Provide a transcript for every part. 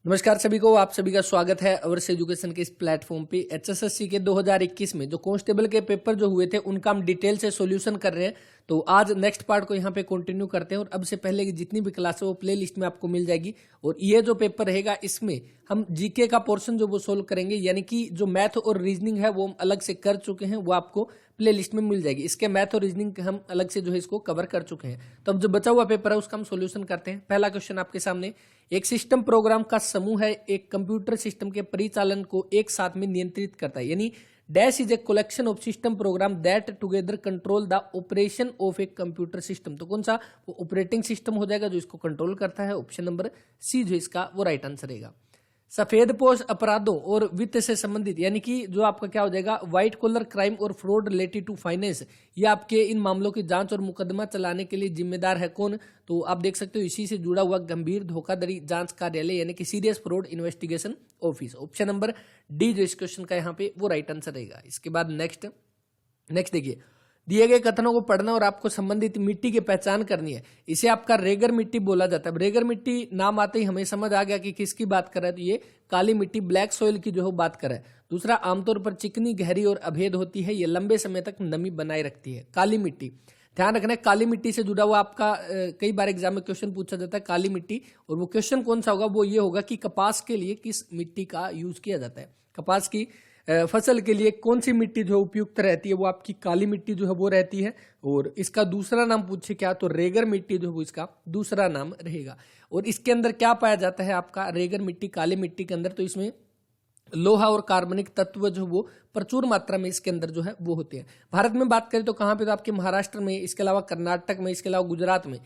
नमस्कार सभी को, आप सभी का स्वागत है अवर्स एजुकेशन के इस प्लेटफॉर्म पे। एचएसएससी के 2021 में जो कांस्टेबल के पेपर जो हुए थे उनका हम डिटेल से सॉल्यूशन कर रहे हैं। तो आज नेक्स्ट पार्ट को यहाँ पे कंटिन्यू करते हैं और अब से पहले की जितनी भी क्लास है वो प्ले लिस्ट में आपको मिल जाएगी। और ये जो पेपर रहेगा इसमें हम जीके का पोर्शन जो वो सोल्व करेंगे, यानी कि जो मैथ और रीजनिंग है वो हम अलग से कर चुके हैं, वो आपको प्ले लिस्ट में मिल जाएगी। इसके मैथ और रीजनिंग हम अलग से जो है इसको कवर कर चुके हैं। तो अब जो बचा हुआ पेपर है उसका हम सॉल्यूशन करते हैं। पहला क्वेश्चन आपके सामने, एक सिस्टम प्रोग्राम का समूह है एक कंप्यूटर सिस्टम के परिचालन को एक साथ में नियंत्रित करता है, यानी dash is a collection of system program that together control the operation of a computer system. तो कौन सा वो ऑपरेटिंग सिस्टम हो जाएगा जो इसको कंट्रोल करता है। ऑप्शन नंबर सी जो इसका वो राइट आंसर रहेगा। सफेदपोश अपराधों और वित्त से संबंधित, यानी कि जो आपका क्या हो जाएगा, व्हाइट कॉलर क्राइम और फ्रॉड रिलेटेड टू फाइनेंस, ये आपके इन मामलों की जांच और मुकदमा चलाने के लिए जिम्मेदार है कौन। तो आप देख सकते हो इसी से जुड़ा हुआ गंभीर धोखाधड़ी जांच कार्यालय, यानी कि serious fraud investigation office. Option number D जो इस क्वेश्चन का यहाँ पे वो राइट आंसर रहेगा। इसके बाद नेक्स्ट देखिए, दिए गए कथनों को पढ़ना और आपको संबंधित मिट्टी की पहचान करनी है। इसे आपका रेगर मिट्टी बोला जाता है। रेगर मिट्टी नाम आते ही हमें समझ आ गया कि किसकी बात कर रहा है, तो ये काली मिट्टी ब्लैक सॉइल की जो है बात कर रहा है। दूसरा, आमतौर पर चिकनी, गहरी और अभेद होती है, ये लंबे समय तक नमी बनाए रखती है। काली मिट्टी, ध्यान रखना है काली मिट्टी से जुड़ा हुआ आपका कई बार एग्जाम में क्वेश्चन पूछा जाता है काली मिट्टी, और वो क्वेश्चन कौन सा होगा, वो ये होगा कि कपास के लिए किस मिट्टी का यूज किया जाता है। कपास की फसल के लिए कौन सी मिट्टी जो उपयुक्त रहती है, वो आपकी काली मिट्टी जो है वो रहती है। और इसका दूसरा नाम पूछे क्या, तो रेगर मिट्टी जो है वो इसका दूसरा नाम रहेगा। और इसके अंदर क्या पाया जाता है आपका रेगर मिट्टी, काली मिट्टी के अंदर, तो इसमें लोहा और कार्बनिक तत्व जो वो प्रचुर मात्रा में इसके अंदर जो है वो होते हैं। भारत में बात करें तो कहाँ पे, तो आपके महाराष्ट्र में, इसके अलावा कर्नाटक में, इसके अलावा गुजरात में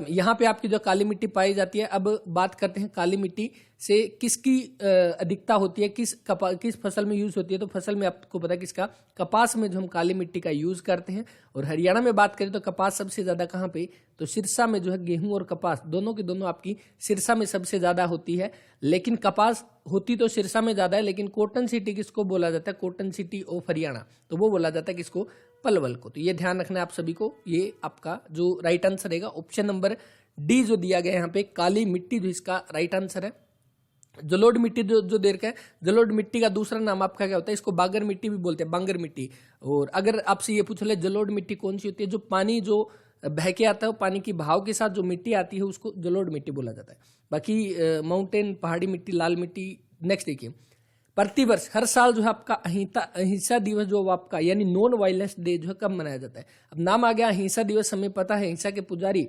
यहाँ पे आपकी जो काली मिट्टी पाई जाती है। अब बात करते हैं काली मिट्टी से किसकी अधिकता होती है, किस फसल में यूज होती है। तो फसल में आपको पता है किसका, कपास में जो हम काली मिट्टी का यूज करते हैं। और हरियाणा में बात करें तो कपास सबसे ज्यादा कहाँ पे, तो सिरसा में जो है गेहूं और कपास दोनों की दोनों आपकी सिरसा में सबसे ज्यादा होती है। लेकिन कपास होती तो सिरसा में ज्यादा है, लेकिन कॉटन सिटी किसको बोला जाता है, कॉटन सिटी ऑफ हरियाणा, तो वो बोला जाता है किसको, पलवल को। तो ये ध्यान रखना है आप सभी को। ये आपका जो राइट आंसर रहेगा ऑप्शन नंबर डी जो दिया गया है यहाँ पे, काली मिट्टी जो इसका राइट आंसर है। जलोढ़ मिट्टी जो देर का है, जलोढ़ मिट्टी का दूसरा नाम आपका क्या होता है, इसको बागर मिट्टी भी बोलते हैं, बांगर मिट्टी। और अगर आपसे ये पूछ ले जलोढ़ मिट्टी कौन सी होती है, जो पानी जो बह के आता है, पानी की बहाव के साथ जो मिट्टी आती है उसको जलोढ़ मिट्टी बोला जाता है। बाकी माउंटेन, पहाड़ी मिट्टी, लाल मिट्टी। नेक्स्ट देखिए, प्रतिवर्ष हर साल जो है आपका अहिंसा दिवस जो आपका, यानी नॉन वायलेंस डे जो है कब मनाया जाता है। अब नाम आ गया अहिंसा दिवस, हमें पता है अहिंसा के पुजारी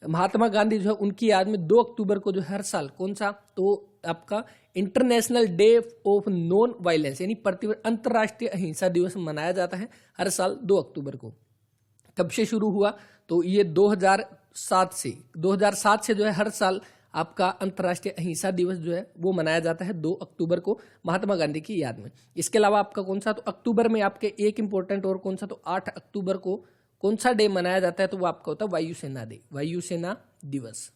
महात्मा गांधी जो है उनकी याद में 2 अक्टूबर को जो हर साल कौन सा, तो आपका international day of non violence, यानी प्रतिवर्ष अंतर्राष्ट्रीय अहिंसा दिवस मनाया जाता है हर साल 2 अक्टूबर को। कब से शुरू हुआ, तो ये 2007 से जो है हर साल आपका अंतर्राष्ट्रीय अहिंसा दिवस जो है वो मनाया जाता है 2 अक्टूबर को महात्मा गांधी की याद में। इसके अलावा आपका कौन सा, तो अक्टूबर में आपके एक इंपॉर्टेंट और कौन सा, तो 8 अक्टूबर को कौन सा डे मनाया जाता है, तो वो आपका होता है वायुसेना डे, वायुसेना दिवस।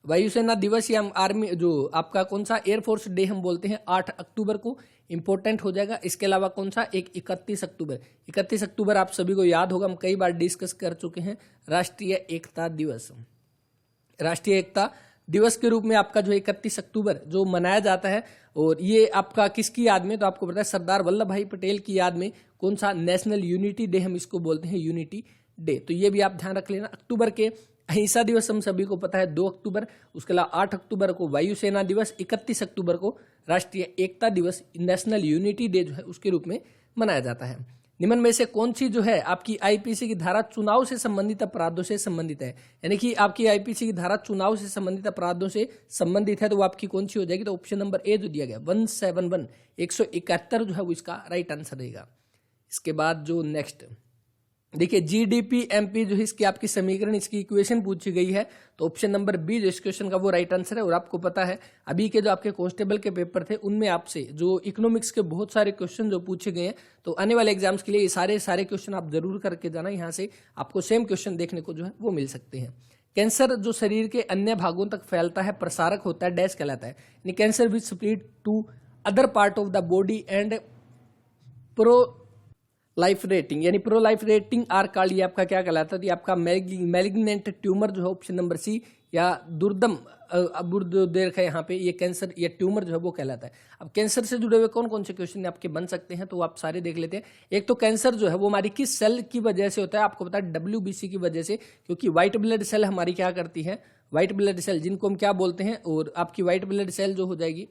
वायुसेना दिवस या आर्मी जो आपका कौन सा एयरफोर्स डे हम बोलते हैं 8 अक्टूबर को, इंपॉर्टेंट हो जाएगा। इसके अलावा कौन सा, एक 31 अक्टूबर आप सभी को याद होगा, हम कई बार डिस्कस कर चुके हैं, राष्ट्रीय एकता दिवस। राष्ट्रीय एकता दिवस के रूप में आपका जो 31 अक्टूबर जो मनाया जाता है, और ये आपका किसकी याद में, तो आपको पता है सरदार वल्लभ भाई पटेल की याद में कौन सा, नेशनल यूनिटी डे हम इसको बोलते हैं, यूनिटी डे। तो ये भी आप ध्यान रख लेना। अक्टूबर के अहिंसा दिवस हम सभी को पता है 2 अक्टूबर, उसके अलावा 8 अक्टूबर को वायुसेना दिवस, 31 अक्टूबर को राष्ट्रीय एकता दिवस, नेशनल यूनिटी डे जो है उसके रूप में मनाया जाता है। निम्न में से कौन सी जो है आपकी आईपीसी की धारा चुनाव से संबंधित अपराधों से संबंधित है, यानी कि आपकी आईपीसी की धारा चुनाव से संबंधित अपराधों से संबंधित है, तो वो आपकी कौन सी हो जाएगी, तो ऑप्शन नंबर ए जो दिया गया 171 171 जो है वो इसका राइट आंसर रहेगा। इसके बाद जो नेक्स्ट देखिए, जीडीपी एमपी जो है इसकी आपकी समीकरण, इसकी इक्वेशन पूछी गई है, तो ऑप्शन नंबर बी जो इस क्वेश्चन का वो राइट आंसर है। और आपको पता है अभी के जो आपके कांस्टेबल के पेपर थे उनमें आपसे जो इकोनॉमिक्स के बहुत सारे क्वेश्चन जो पूछे गए हैं, तो आने वाले एग्जाम्स के लिए ये सारे क्वेश्चन आप जरूर करके जाना, यहाँ से आपको सेम क्वेश्चन देखने को जो है वो मिल सकते हैं। कैंसर जो शरीर के अन्य भागों तक फैलता है, प्रसारक होता है, डैश कहलाता है, यानी cancer which spread to other part of the body and proliferating, यानी proliferating are called, ये आपका क्या कहलाता है, आपका मैलिग्नेंट ट्यूमर जो है ऑप्शन नंबर सी, या दुर्दम अबुर्देर है यहाँ पे, ये कैंसर या ट्यूमर जो है वो कहलाता है। अब कैंसर से जुड़े हुए कौन कौन से क्वेश्चन आपके बन सकते हैं, तो आप सारे देख लेते हैं। एक तो कैंसर जो है वो हमारी किस सेल की वजह से होता है, आपको पता है WBC की वजह से, क्योंकि व्हाइट ब्लड सेल हमारी क्या करती है, व्हाइट ब्लड सेल जिनको हम क्या बोलते हैं, और आपकी व्हाइट ब्लड सेल जो हो जाएगी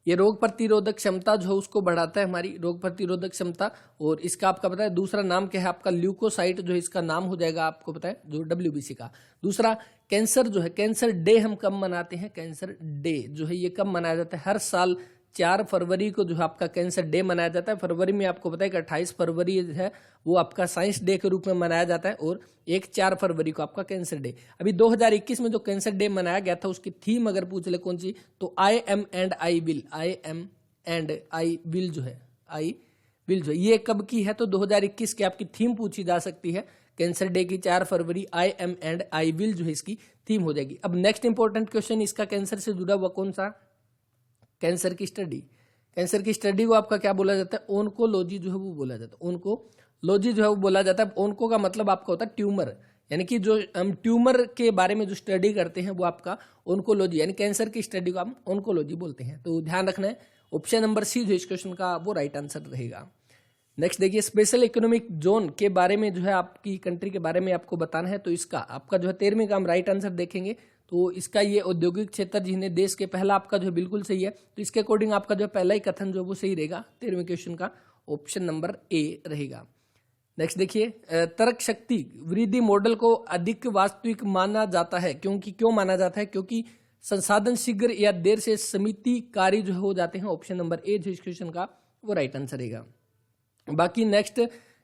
ये रोग प्रतिरोधक क्षमता जो है उसको बढ़ाता है, हमारी रोग प्रतिरोधक क्षमता। और इसका आपका पता है दूसरा नाम क्या है आपका, ल्यूकोसाइट जो है इसका नाम हो जाएगा, आपको पता है जो WBC का। दूसरा कैंसर जो है, कैंसर डे हम कब मनाते हैं, कैंसर डे जो है ये कब मनाया जाता है, हर साल 4 फरवरी को जो है आपका कैंसर डे मनाया जाता है। फरवरी में आपको पता है कि 28 फरवरी है वो आपका साइंस डे के रूप में मनाया जाता है, और 4 फरवरी को आपका कैंसर डे। अभी 2021 में जो कैंसर डे मनाया गया था उसकी थीम अगर पूछ ले कौन सी, तो आई am and I will, I am and I will जो है, आई विल जो है ये कब की है, तो 2021 की आपकी थीम पूछी जा सकती है, कैंसर डे की 4 फरवरी, I am and I will जो है इसकी थीम हो जाएगी। अब नेक्स्ट इंपॉर्टेंट क्वेश्चन इसका कैंसर से जुड़ा हुआ कौन सा, कैंसर की स्टडी। कैंसर की स्टडी को आपका क्या बोला जाता है, ओन्कोलॉजी जो है वो बोला जाता है, ओन्कोलॉजी जो है वो बोला जाता है। ओन्को का मतलब आपका होता है ट्यूमर, यानी कि जो हम ट्यूमर के बारे में जो स्टडी करते हैं वो आपका ओन्कोलॉजी, यानी कैंसर की स्टडी को हम ओन्कोलॉजी बोलते हैं। तो ध्यान रखना है, ऑप्शन नंबर सी जो इस क्वेश्चन का वो राइट आंसर रहेगा। नेक्स्ट देखिए, स्पेशल इकोनॉमिक जोन के बारे में जो है आपकी कंट्री के बारे में आपको बताना है, तो इसका आपका जो है 13वें का हम राइट आंसर देखेंगे। तो इसका ये औद्योगिक क्षेत्र जिन्हें देश के पहला आपका जो है बिल्कुल सही है, तो इसके अकॉर्डिंग आपका जो पहला ही कथन जो वो सही रहेगा 13वें क्वेश्चन का, ऑप्शन नंबर ए रहेगा। नेक्स्ट देखिए, तर्क शक्ति वृद्धि मॉडल को अधिक वास्तविक माना जाता है, क्यों माना जाता है, क्योंकि संसाधन शीघ्र या देर से समितिकारी जो हो जाते हैं, ऑप्शन नंबर ए जो इस क्वेश्चन का वो राइट आंसर रहेगा। बाकी नेक्स्ट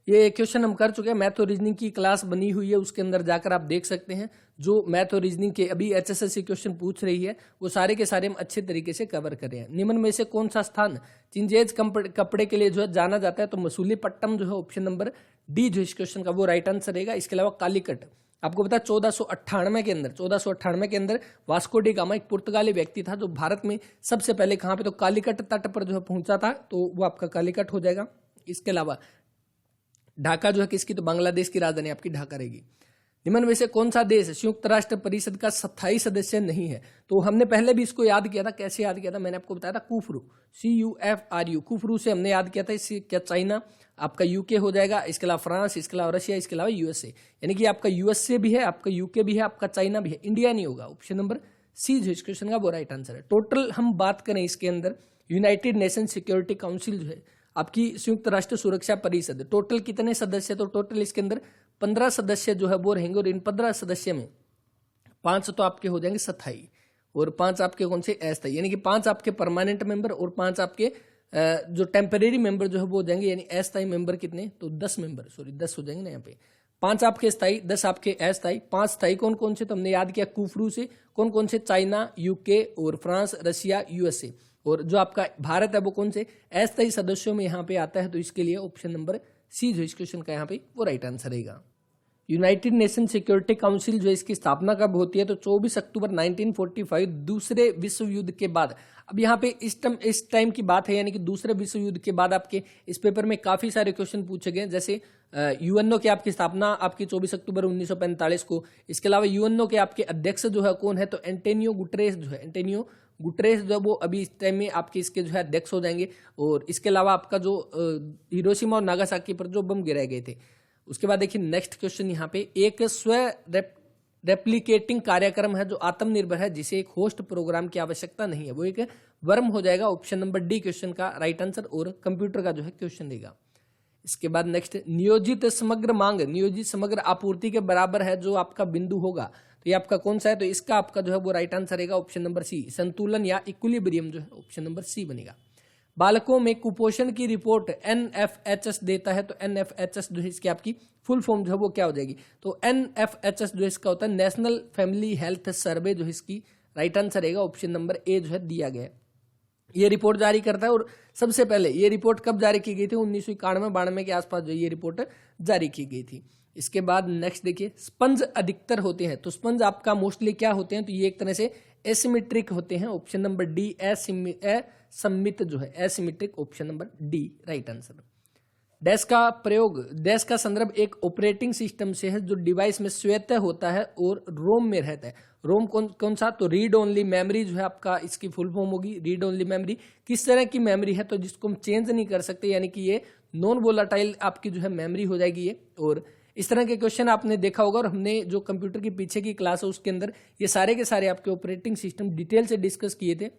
ये क्वेश्चन हम कर चुके हैं, मैथ और रीजनिंग की क्लास बनी हुई है, उसके अंदर जाकर आप देख सकते हैं जो मैथ और रीजनिंग के अभी HSSC क्वेश्चन पूछ रही है वो सारे के सारे हम अच्छे तरीके से कवर करें हैं। निम्न में से कौन सा स्थान चिंजेज कपड़े के लिए जो है जाना जाता है, तो मसूलीपट्टनम जो है ऑप्शन नंबर डी जो इस क्वेश्चन का वो राइट आंसर रहेगा। इसके अलावा कालीकट, आपको पता है 1498 के अंदर वास्को डी गामा एक पुर्तगाली व्यक्ति था जो भारत में सबसे पहले कहाँ पे, तो कालीकट तट पर जो है पहुंचा था, तो वो आपका कालीकट हो जाएगा। इसके अलावा ढाका जो है किसकी, तो बांग्लादेश की राजधानी आपकी ढाका रहेगी। निम्न में से कौन सा देश संयुक्त राष्ट्र परिषद का स्थायी सदस्य नहीं है, तो हमने पहले भी इसको याद किया था, कैसे याद किया था, मैंने आपको बताया था कुफरू, CUFRU, कुफरू से हमने याद किया था। इससे क्या चाइना आपका UK हो जाएगा, इसके अलावा फ्रांस, इसके अलावा रशिया, इसके अलावा USA, यानी कि आपका USA भी है, आपका UK भी है, आपका चाइना भी है, इंडिया नहीं होगा। ऑप्शन नंबर सी जो इस क्वेश्चन का वो राइट आंसर है। टोटल हम बात करें इसके अंदर, यूनाइटेड नेशन सिक्योरिटी काउंसिल जो है आपकी संयुक्त राष्ट्र सुरक्षा परिषद, टोटल कितने सदस्य, तो टोटल इसके अंदर 15 सदस्य जो है वो रहेंगे, और इन 15 सदस्य में 5 तो आपके हो जाएंगे स्थायी और 5 आपके कौन से अस्थायी, यानी कि 5 आपके परमानेंट मेंबर और 5 आपके जो टेम्परेरी मेंबर जो है वो हो जाएंगे, यानी अस्थायी मेंबर कितने, तो 10 मेंबर, 10 हो जाएंगे ना यहाँ पे। 5 आपके स्थायी, 10 आपके अस्थायी। 5 स्थायी कौन कौन से, तो हमने याद किया कुफरू से, कौन कौन से, चाइना, UK और फ्रांस, रशिया, USA, और जो आपका भारत है वो कौन से अस्थायी सदस्यों में यहाँ पे आता है, तो इसके लिए ऑप्शन नंबर सी जो इस क्वेश्चन का यहाँ पे वो राइट आंसर रहेगा। यूनाइटेड नेशन सिक्योरिटी काउंसिल जो इसकी स्थापना कब होती है, तो 24 अक्टूबर 1945 दूसरे विश्व युद्ध के बाद। अब यहाँ पे इस टाइम की बात है, यानी कि दूसरे विश्व युद्ध के बाद आपके इस पेपर में काफी सारे क्वेश्चन पूछे गए, जैसे UNO की आपकी स्थापना आपकी 24 अक्टूबर 1945 को। इसके अलावा UNO के आपके अध्यक्ष जो है कौन है, तो एंटोनियो गुटरेस जो है, एंटोनियो गुटरेस जो वो अभी इस टाइम में आपके इसके जो है अध्यक्ष हो जाएंगे। और इसके अलावा आपका जो हिरोशिमा और नागासाकी पर जो बम गिराए गए थे। उसके बाद देखिए नेक्स्ट क्वेश्चन यहाँ पे, एक रेप्लिकेटिंग कार्यक्रम है जो आत्मनिर्भर है जिसे एक होस्ट प्रोग्राम की आवश्यकता नहीं है, वो एक वर्म हो जाएगा। ऑप्शन नंबर डी क्वेश्चन का राइट आंसर, और कंप्यूटर का जो है क्वेश्चन देगा। इसके बाद नेक्स्ट, नियोजित समग्र मांग नियोजित समग्र आपूर्ति के बराबर है जो आपका बिंदु होगा, तो ये आपका कौन सा है, तो इसका आपका जो है वो राइट आंसर रहेगा ऑप्शन नंबर सी, संतुलन या इक्विलिब्रियम जो है ऑप्शन नंबर सी बनेगा। बालकों में कुपोषण की रिपोर्ट NFHS देता है, तो NFHS जो है इसकी आपकी फुल फॉर्म जो है वो क्या हो जाएगी, तो NFHS जो इसका होता है नेशनल फैमिली हेल्थ सर्वे, जो इसकी राइट आंसर रहेगा ऑप्शन नंबर ए जो है दिया गया है। ये रिपोर्ट जारी करता है, और सबसे पहले ये रिपोर्ट कब जारी की गई थी, 1991-92 के आसपास जो ये रिपोर्ट जारी की गई थी। इसके बाद नेक्स्ट देखिए, स्पंज अधिकतर होते हैं, तो स्पंज आपका मोस्टली क्या होते हैं, तो ये एक तरह से एसिमेट्रिक होते हैं, ऑप्शन नंबर डी असममित जो है asymmetric, option number D right answer. Dash का प्रयोग, डैश का संदर्भ एक ऑपरेटिंग सिस्टम से है जो डिवाइस में स्वतः होता है और रोम में रहता है। रोम कौन सा, तो रीड ओनली मेमोरी जो है आपका इसकी फुल फॉर्म होगी, रीड ओनली मेमोरी। किस तरह की मेमोरी है, तो जिसको हम चेंज नहीं कर सकते, यानी कि ये नॉन वोलाटाइल आपकी जो है मेमोरी हो जाएगी ये। और इस तरह के क्वेश्चन आपने देखा होगा, और हमने जो कंप्यूटर की पीछे की क्लास है उसके अंदर ये सारे के सारे आपके ऑपरेटिंग सिस्टम डिटेल से डिस्कस किए थे।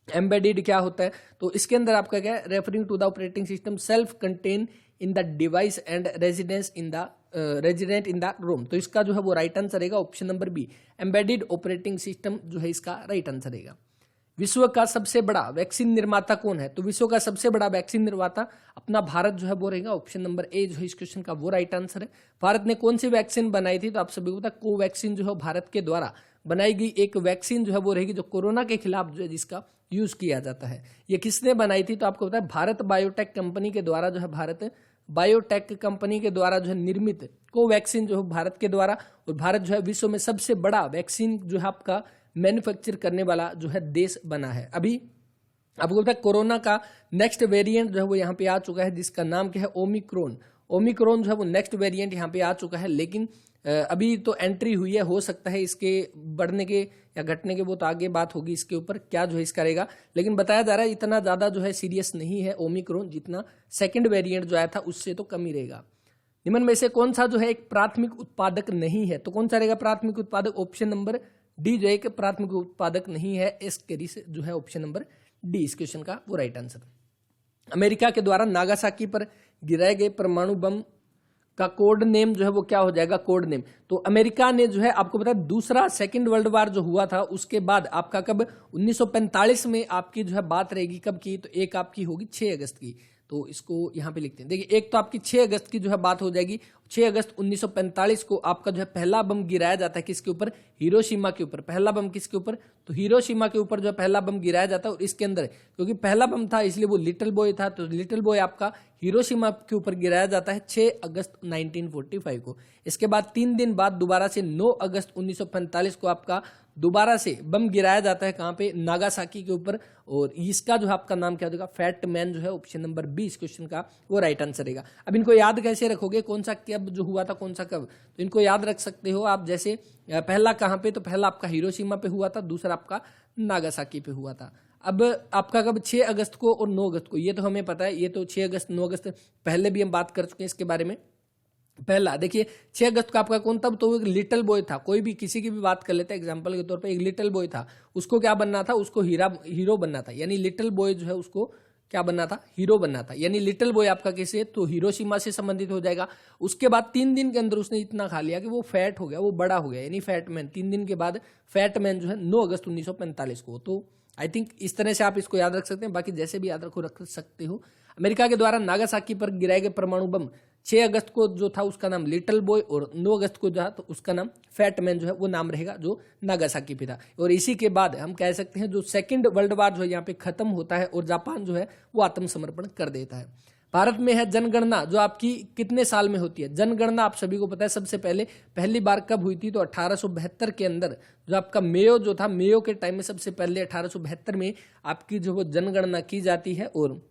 एम्बेडेड क्या होता है, तो इसके अंदर आपका क्या है, referring to the operating system self contain in the device and resident in the ROM. तो इसका जो है वो राइट आंसर रहेगा option number B, embedded operating system जो है इसका राइट आंसर रहेगा। विश्व का सबसे बड़ा वैक्सीन निर्माता कौन है, तो विश्व का सबसे बड़ा वैक्सीन निर्माता अपना भारत जो है वो रहेगा, ऑप्शन नंबर ए जो है इस क्वेश्चन का वो राइट आंसर है। भारत ने कौन सी वैक्सीन बनाई थी, तो आप सभी को पता है कोवैक्सीन जो है भारत के द्वारा बनाई गई एक वैक्सीन जो है वो रहेगी, जो कोरोना के खिलाफ जो है जिसका यूज किया जाता है। ये किसने बनाई थी, तो आपको पता है भारत बायोटेक कंपनी के द्वारा जो है, भारत बायोटेक कंपनी के द्वारा जो है निर्मित कोवैक्सीन जो है भारत के द्वारा, और भारत जो है विश्व में सबसे बड़ा वैक्सीन जो है आपका मैन्युफैक्चर करने वाला जो है देश बना है। अभी आपको पता है कोरोना का नेक्स्ट वेरिएंट जो है वो यहाँ पे आ चुका है, जिसका नाम क्या है, ओमिक्रॉन। ओमिक्रॉन जो है वो नेक्स्ट वेरिएंट यहाँ पे आ चुका है, लेकिन अभी तो एंट्री हुई है, हो सकता है इसके बढ़ने के या घटने के वो तो आगे बात होगी इसके ऊपर क्या जो है इसका रहेगा, लेकिन बताया जा रहा है इतना ज्यादा जो है सीरियस नहीं है ओमिक्रॉन, जितना सेकंड वेरिएंट जो आया था उससे तो कम ही रहेगा। निम्न में से कौन सा जो है एक प्राथमिक उत्पादक नहीं है, तो कौन सा रहेगा प्राथमिक उत्पादक, ऑप्शन नंबर डी जो है एक प्राथमिक उत्पादक नहीं है, एस्केरिस जो है ऑप्शन नंबर डी इस क्वेश्चन का वो राइट आंसर। अमेरिका के द्वारा नागासाकी पर गिराए गए परमाणु बम का कोड नेम जो है वो क्या हो जाएगा, कोड नेम। तो अमेरिका ने जो है आपको पता है दूसरा सेकंड वर्ल्ड वार जो हुआ था उसके बाद आपका कब 1945 में आपकी जो है बात रहेगी कब की, तो एक आपकी होगी 6 अगस्त की। तो इसको यहाँ पे लिखते हैं, देखिए एक तो आपकी 6 अगस्त की जो है बात हो जाएगी। 6 अगस्त 1945 को आपका जो है पहला बम गिराया जाता है, किसके ऊपर, हिरोशिमा के ऊपर। पहला बम किसके ऊपर, तो हिरोशिमा के ऊपर जो है पहला बम गिराया जाता है, और इसके अंदर क्योंकि पहला बम था इसलिए वो लिटिल बॉय था, तो लिटिल बॉय आपका हिरोशिमा के ऊपर गिराया जाता है 6 अगस्त 1945 को। इसके बाद 3 दिन बाद दोबारा से 9 अगस्त 1945 को आपका दोबारा से बम गिराया जाता है, कहां पे, नागासाकी के ऊपर, और इसका जो है आपका नाम क्या होगा, फैट मैन जो है ऑप्शन नंबर 20 क्वेश्चन का वो राइट आंसर रहेगा। अब इनको याद कैसे रखोगे, कौन सा कब जो हुआ था, कौन सा कब, तो इनको याद रख सकते हो आप, जैसे पहला कहां पे, तो पहला आपका हिरोशिमा पे हुआ था, दूसरा आपका नागासाकी पे हुआ था। अब आपका कब, 6 अगस्त को और 9 अगस्त को, ये तो हमें पता है, ये तो 6 अगस्त 9 अगस्त पहले भी हम बात कर चुके हैं इसके बारे में। पहला देखिए 6 अगस्त का आपका कौन था, तो एक लिटिल बॉय था, कोई भी किसी की भी बात कर लेते हैं एग्जांपल के तौर पे, एक लिटिल बॉय था, उसको क्या बनना था, उसको हीरो बनना था, यानी लिटिल बॉय जो है उसको क्या बनना था, हीरो बनना था, यानी लिटिल बॉय आपका कैसे, तो हिरोशिमा से संबंधित हो जाएगा। उसके बाद 3 दिन के अंदर उसने इतना खा लिया कि वो फैट हो गया, वो बड़ा हो गया, यानी फैट मैन। 3 दिन के बाद फैट मैन जो है 9 अगस्त 1945 को। तो आई थिंक इस तरह से आप इसको याद रख सकते हैं, बाकी जैसे भी याद रख सकते हो। अमेरिका के द्वारा नागासाकी पर गिराए गए परमाणु बम 6 अगस्त को जो था उसका नाम लिटिल बॉय, और 9 अगस्त को जो था तो उसका नाम फैट मैन जो है वो नाम रहेगा, जो नागासाकी पे था। और इसी के बाद हम कह सकते हैं जो सेकंड वर्ल्ड वार जो है यहाँ पे खत्म होता है, और जापान जो है वो आत्मसमर्पण कर देता है। भारत में है जनगणना जो आपकी कितने साल में होती है, जनगणना आप सभी को पता है सबसे पहली बार कब हुई थी, तो 1872 के अंदर जो आपका मेयो जो था, मेयो के टाइम में सबसे पहले 1872 में आपकी जो वो जनगणना की जाती है। और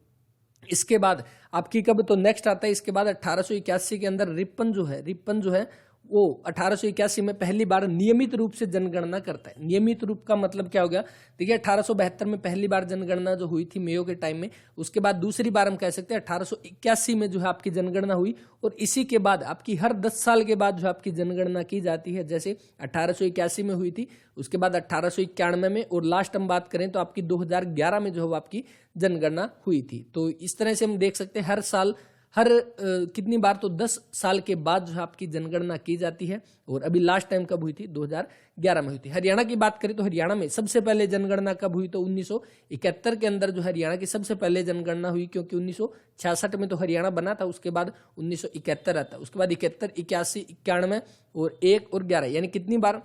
इसके बाद आपकी कब, तो नेक्स्ट आता है इसके बाद 1881 के अंदर रिपन जो है वो 1881 में पहली बार नियमित रूप से जनगणना करता है। नियमित रूप का मतलब क्या हो गया, देखिए 1872 में पहली बार जनगणना जो हुई थी मेयो के टाइम में, उसके बाद दूसरी बार हम कह सकते हैं 1881 में जो है आपकी जनगणना हुई, और इसी के बाद आपकी हर 10 साल के बाद जो आपकी जनगणना की जाती है, जैसे 1881 में हुई थी, उसके बाद 1891 में, और लास्ट हम बात करें तो आपकी 2011 में जो है आपकी जनगणना हुई थी। तो इस तरह से हम देख सकते हैं हर साल कितनी बार, तो 10 साल के बाद जो है आपकी जनगणना की जाती है। और अभी लास्ट टाइम कब हुई थी, 2011 में हुई थी। हरियाणा की बात करें तो हरियाणा में सबसे पहले जनगणना कब हुई, तो 1971 के अंदर जो हरियाणा की सबसे पहले जनगणना हुई, क्योंकि 1966 में तो हरियाणा बना था, उसके बाद 1971 आता है, उसके बाद 71, 81, 91 और 1 और 11, यानी कितनी बार,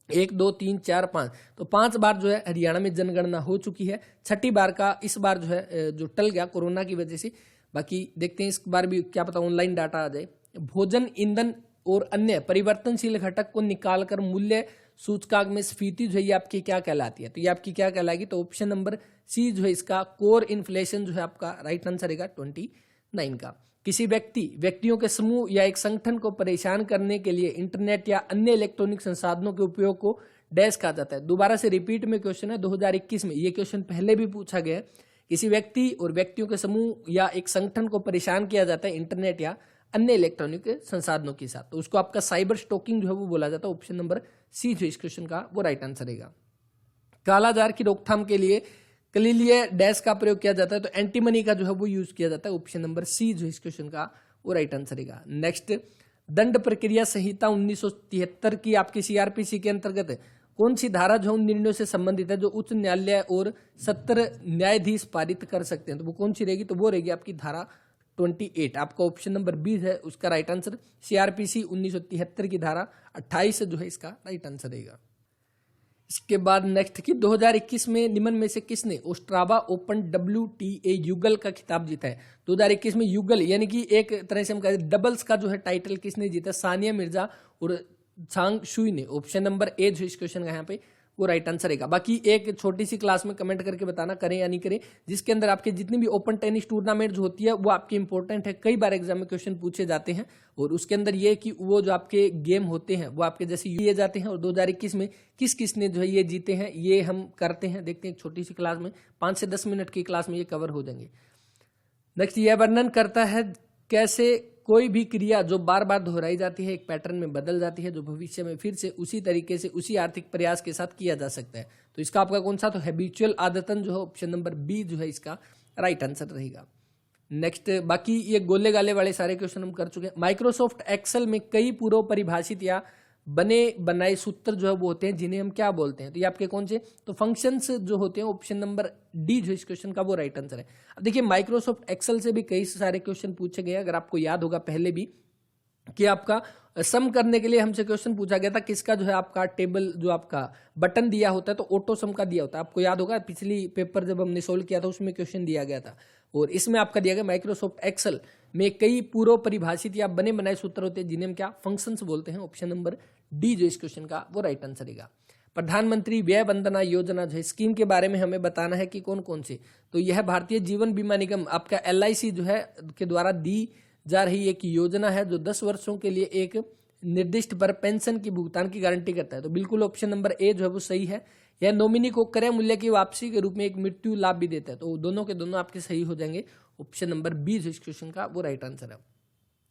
1, 2, 3, 4, 5, तो 5 बार जो है हरियाणा में जनगणना हो चुकी है। 6ठी बार का इस बार जो है जो टल गया कोरोना की वजह से। बाकी देखते हैं इस बार भी क्या पता ऑनलाइन डाटा आ जाए। भोजन, ईंधन और अन्य परिवर्तनशील घटक को निकालकर मूल्य सूचकांक में स्फीति जो है ये आपकी क्या कहलाती है, तो ये आपकी क्या कहलाएगी, तो ऑप्शन नंबर सी जो है इसका कोर इन्फ्लेशन जो है आपका राइट आंसर रहेगा 29 का। किसी व्यक्तियों के समूह या एक संगठन को परेशान करने के लिए इंटरनेट या अन्य इलेक्ट्रॉनिक संसाधनों के उपयोग को डैश कहा जाता है। दोबारा से रिपीट में क्वेश्चन है 2021 में, ये क्वेश्चन पहले भी पूछा गया है। किसी व्यक्ति और व्यक्तियों के समूह या एक संगठन को परेशान किया जाता है इंटरनेट या अन्य इलेक्ट्रॉनिक संसाधनों के साथ, तो उसको आपका साइबर स्टॉकिंग जो है वो बोला जाता है। ऑप्शन नंबर सी जो इस क्वेश्चन का वो राइट आंसर रहेगा। कालाजार की रोकथाम के लिए क्लिलिया डैश का प्रयोग किया जाता है, तो एंटीमनी का जो है वो यूज किया जाता है। ऑप्शन नंबर सी जो इस क्वेश्चन का वो राइट आंसर रहेगा। नेक्स्ट, दंड प्रक्रिया संहिता 1973 की आपकी सीआरपीसी के अंतर्गत कौन सी धारा जो उन निर्णयों से संबंधित है जो उच्च न्यायालय और सत्र न्यायाधीश पारित कर सकते हैं, तो वो कौन सी रहेगी, तो वो रहेगी आपकी धारा 28। आपका ऑप्शन नंबर बी है उसका राइट आंसर। सीआरपीसी 1973 की धारा 28 जो है इसका राइट आंसर रहेगा। इसके बाद नेक्स्ट की 2021 में निम्न में से किसने ओस्ट्रावा ओपन WTA युगल का खिताब जीता है। 2021 में युगल यानी कि एक तरह से हम कहते हैं डबल्स का जो है टाइटल किसने जीता, सानिया मिर्जा और सांग शुई ने। ऑप्शन नंबर ए जो इस क्वेश्चन का यहाँ पे वो राइट आंसर रहेगा। बाकी एक छोटी सी क्लास में कमेंट करके बताना करें या नहीं करें, जिसके अंदर आपके जितनी भी ओपन टेनिस टूर्नामेंट जो होती है वो आपकी इंपॉर्टेंट है, कई बार एग्जाम में क्वेश्चन पूछे जाते हैं। और उसके अंदर ये कि वो जो आपके गेम होते हैं वो आपके जैसे लिए जाते हैं। और 2021 में किस किस ने जो है ये जीते हैं ये हम करते हैं, देखते हैं एक छोटी सी क्लास में 5 से 10 मिनट की क्लास में ये कवर हो जाएंगे। नेक्स्ट, यह वर्णन करता है कैसे कोई भी क्रिया जो बार बार दोहराई जाती है एक पैटर्न में बदल जाती है जो भविष्य में फिर से उसी तरीके से उसी आर्थिक प्रयास के साथ किया जा सकता है। तो इसका आपका कौन सा, तो हैबिचुअल आदतन जो है ऑप्शन नंबर बी जो है इसका राइट आंसर रहेगा। नेक्स्ट, बाकी ये गोले गाले वाले सारे क्वेश्चन हम कर चुके हैं। माइक्रोसॉफ्ट एक्सेल में कई पूर्व परिभाषित या बने बनाए सूत्र जो है वो होते हैं जिन्हें हम क्या बोलते हैं, तो ये आपके कौन से, तो फंक्शंस जो होते हैं। ऑप्शन नंबर डी जो इस क्वेश्चन का वो राइट आंसर है। अब देखिए माइक्रोसॉफ्ट एक्सेल से भी कई सारे क्वेश्चन पूछे गए, अगर आपको याद होगा पहले भी कि आपका सम करने के लिए हमसे क्वेश्चन पूछा गया था किसका जो है आपका टेबल जो आपका बटन दिया होता है तो ऑटो सम का दिया होता है। आपको याद होगा पिछली पेपर जब हमने सोल्व किया था उसमें क्वेश्चन दिया गया था, और इसमें आपका दिया गया माइक्रोसॉफ्ट एक्सेल में कई पूर्व परिभाषित या बने बनाए सूत्र होते हैं जिन्हें हम क्या, फंक्शंस बोलते हैं। ऑप्शन नंबर डी जो इस क्वेश्चन का वो राइट आंसर रहेगा। प्रधानमंत्री व्यय वंदना योजना जो है स्कीम के बारे में हमें बताना है कि कौन कौन से, तो यह भारतीय जीवन बीमा निगम आपका LIC जो है के द्वारा दी जा रही एक योजना है जो 10 वर्षों के लिए एक निर्दिष्ट पर पेंशन की भुगतान की गारंटी करता है। तो बिल्कुल ऑप्शन नंबर ए जो है वो सही है। यह नॉमिनी को क्रय मूल्य की वापसी के रूप में एक मृत्यु लाभ भी देता है, तो दोनों के दोनों आपके सही हो जाएंगे। ऑप्शन नंबर बी जो इस क्वेश्चन का वो राइट आंसर है।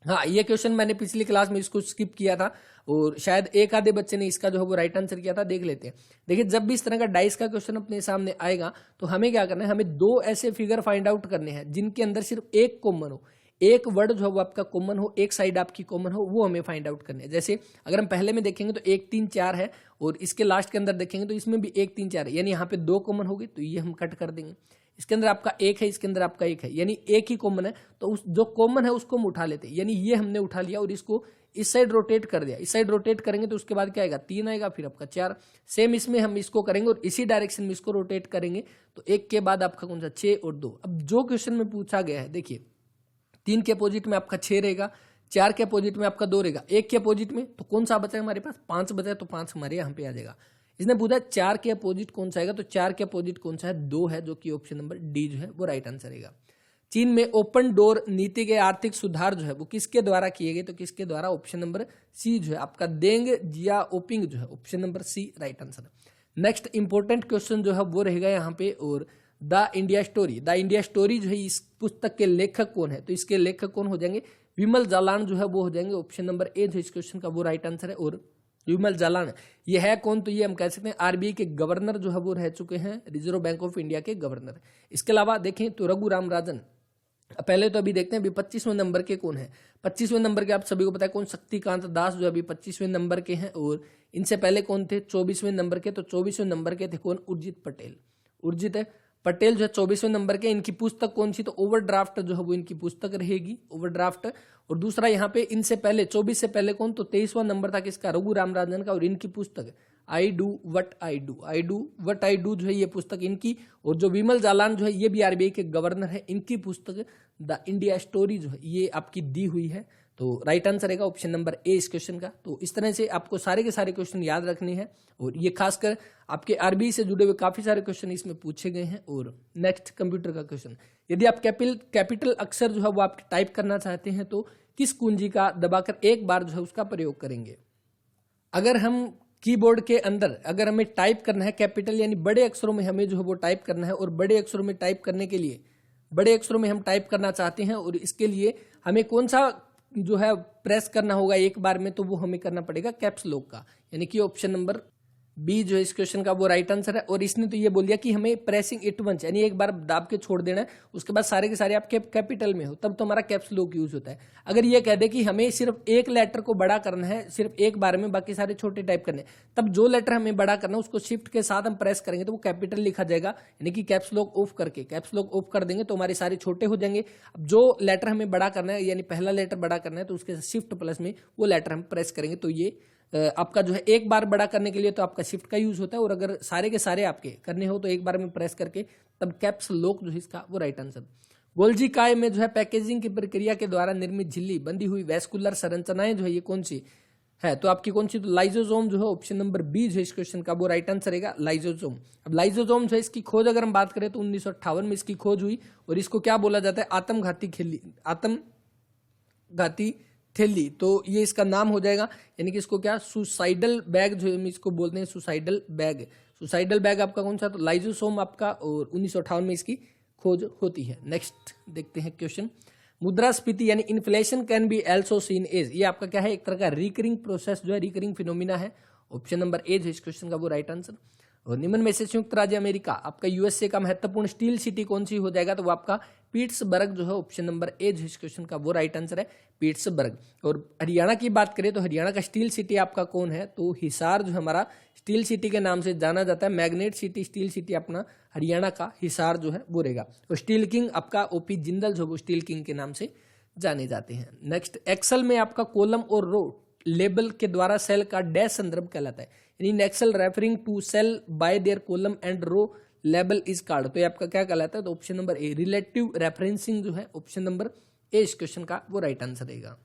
हाँ, ये क्वेश्चन मैंने पिछली क्लास में इसको स्किप किया था और शायद एक आधे बच्चे ने इसका जो है वो राइट आंसर किया था, देख लेते हैं। देखिए जब भी इस तरह का डाइस का क्वेश्चन अपने सामने आएगा तो हमें क्या करना है, हमें 2 ऐसे फिगर फाइंड आउट करने हैं जिनके अंदर सिर्फ एक कॉमन हो, एक वर्ड जो है वो आपका कॉमन हो, एक साइड आपकी कॉमन हो, वो हमें फाइंड आउट करने हैं। जैसे अगर हम पहले में देखेंगे तो 1 3 4 है और इसके लास्ट के अंदर देखेंगे तो इसमें भी 1 3 4 है, यानी यहाँ पे 2 कॉमन होगी तो ये हम कट कर देंगे। इसके अंदर आपका 1 है, इसके अंदर आपका 1 है, यानी एक ही कॉमन है, तो उस जो कॉमन है उसको हम उठा लेते हैं, यानी ये हमने उठा लिया और इसको इस साइड रोटेट कर दिया। इस साइड रोटेट करेंगे तो उसके बाद क्या आएगा, 3 आएगा, फिर आपका 4। सेम इसमें हम इसको करेंगे और इसी डायरेक्शन में इसको रोटेट करेंगे तो 1 के बाद आपका कौन सा, 6 और 2। अब जो क्वेश्चन में पूछा गया है देखिए 3 के अपोजिट में आपका 6 रहेगा, 4 के अपोजिट में आपका 2 रहेगा, 1 के अपोजिट में तो कौन सा बचा है हमारे पास, 5 बचा है, तो 5 हमारे यहाँ पे आ जाएगा। इसने पूछा 4 के अपोजिट कौन सा आएगा, तो 4 के अपोजिट कौन सा है, 2 है, जो कि ऑप्शन नंबर डी जो है वो राइट आंसर रहेगा। चीन में ओपन डोर नीति के आर्थिक सुधार जो है वो किसके द्वारा किए गए, तो किसके द्वारा, ऑप्शन नंबर सी जो है आपका देंग जियाओपिंग जो है, option number C right answer है। नेक्स्ट इंपॉर्टेंट क्वेश्चन जो है वो रहेगा यहाँ पे, और the India story, the India story जो है इस पुस्तक के लेखक कौन है, तो इसके लेखक कौन हो जाएंगे, विमल जालान जो है वो हो जाएंगे। ऑप्शन नंबर ए जो इस क्वेश्चन का वो राइट आंसर है। और विमल जालान ये है कौन, तो ये हम कह सकते हैं RBI के गवर्नर जो है वो रह चुके हैं, रिजर्व बैंक ऑफ इंडिया के गवर्नर। इसके अलावा देखें तो रघुराम राजन, पहले तो अभी देखते हैं अभी 25वें नंबर के कौन है। 25वें नंबर के आप सभी को पता है कौन, शक्तिकांत दास जो अभी 25वें नंबर के हैं, और इनसे पहले कौन थे 24वें नंबर के, तो 24वें नंबर के थे कौन, उर्जित पटेल। उर्जित पटेल जो है 24वें नंबर के, इनकी पुस्तक कौन सी, तो ओवरड्राफ्ट जो है वो इनकी पुस्तक रहेगी, ओवरड्राफ्ट। और दूसरा यहाँ पे इनसे पहले 24 से पहले कौन, तो 23वां नंबर था किसका, रघुराम राजन का, और इनकी पुस्तक I do what I do जो है ये पुस्तक इनकी। और जो विमल जालान जो है ये भी RBI के गवर्नर है, इनकी पुस्तक द इंडिया स्टोरी जो है ये आपकी दी हुई है। तो राइट आंसर रहेगा ऑप्शन नंबर ए इस क्वेश्चन का। तो इस तरह से आपको सारे के सारे क्वेश्चन याद रखने हैं, और ये खासकर आपके RBI से जुड़े हुए काफी सारे क्वेश्चन इसमें पूछे गए हैं। और नेक्स्ट कंप्यूटर का क्वेश्चन, यदि आप कैपिटल अक्षर जो है वो आप टाइप करना चाहते हैं तो किस कुंजी का दबाकर एक बार जो है उसका प्रयोग करेंगे। अगर हम कीबोर्ड के अंदर अगर हमें टाइप करना है कैपिटल यानी बड़े अक्षरों में हमें जो है वो टाइप करना है, और बड़े अक्षरों में टाइप करने के लिए बड़े अक्षरों में हम टाइप करना चाहते हैं, और इसके लिए हमें कौन सा जो है प्रेस करना होगा एक बार में, तो वो हमें करना पड़ेगा कैप्स लॉक का, यानी कि ऑप्शन नंबर बी जो है इस क्वेश्चन का वो राइट आंसर है। और इसने तो ये बोल दिया कि हमें प्रेसिंग इट वंस यानी एक बार दाब के छोड़ देना है, उसके बाद सारे के सारे आप कैपिटल में हो तब तो हमारा कैप्स लॉक यूज होता है। अगर ये कह दे कि हमें सिर्फ एक लेटर को बड़ा करना है सिर्फ एक बार में, बाकी सारे छोटे टाइप करने, तब जो लेटर हमें बड़ा करना है उसको शिफ्ट के साथ हम प्रेस करेंगे तो वो कैपिटल लिखा जाएगा, यानी कि कैप्स लॉक ऑफ करके कैप्स लॉक ऑफ कर देंगे तो हमारे सारे छोटे हो जाएंगे। अब जो लेटर हमें बड़ा करना है यानी पहला लेटर बड़ा करना है तो उसके शिफ्ट प्लस में वो लेटर हम प्रेस करेंगे, तो ये आपका जो है एक बार बड़ा करने के लिए तो आपका शिफ्ट का यूज होता है, और अगर सारे के सारे आपके करने हो तो एक बार में प्रेस करके तब कैप्स लॉक जो है इसका वो राइट आंसर। गोल्जी काय में जो है पैकेजिंग की प्रक्रिया के द्वारा निर्मित झिल्ली बंधी हुई वैस्कुलर संरचनाएं जो है ये कौन सी है, तो आपकी कौन सी, तो लाइजोसोम जो है ऑप्शन नंबर बी जो है इस क्वेश्चन का वो राइट आंसर रहेगा लाइजोसोम। अब लाइजोसोम जो है इसकी खोज अगर हम बात करें तो 1958 में इसकी खोज हुई, और इसको क्या बोला जाता है, आत्मघाती थैली, तो ये इसका नाम हो जाएगा, यानी कि इसको क्या सुसाइडल बैग जो हम इसको बोलते हैं, सुसाइडल बैग आपका कौन सा, तो लाइजोसोम आपका, और 1958 में इसकी खोज होती है। नेक्स्ट देखते हैं क्वेश्चन, मुद्रास्फीति यानी inflation can be also seen as, ये आपका क्या है, एक तरह का रिकरिंग प्रोसेस जो है रिकरिंग फिनोमिना है, ऑप्शन नंबर ए जो इस क्वेश्चन का वो राइट आंसर। और निम्न में से संयुक्त राज्य अमेरिका आपका यूएसए का महत्वपूर्ण स्टील सिटी कौन सी हो जाएगा, तो वो आपका पीट्सबर्ग जो है ऑप्शन नंबर ए जो इस क्वेश्चन का वो राइट आंसर है पीट्सबर्ग। और हरियाणा की बात करें तो हरियाणा का स्टील सिटी आपका कौन है, तो हिसार जो हमारा स्टील सिटी के नाम से जाना जाता है, मैग्नेट सिटी स्टील सिटी अपना हरियाणा का हिसार जो है वो रहेगा। और स्टील किंग आपका ओपी जिंदल जो वो स्टील किंग के नाम से जाने जाते हैं। नेक्स्ट, एक्सेल में आपका कॉलम और रो लेबल के द्वारा सेल का डैश संदर्भ कहलाता है, यानी in Excel referring to cell by their column and row label is called, तो ये आपका क्या कहलाता है, तो option number A relative referencing जो है ऑप्शन नंबर ए इस क्वेश्चन का वो राइट आंसर रहेगा।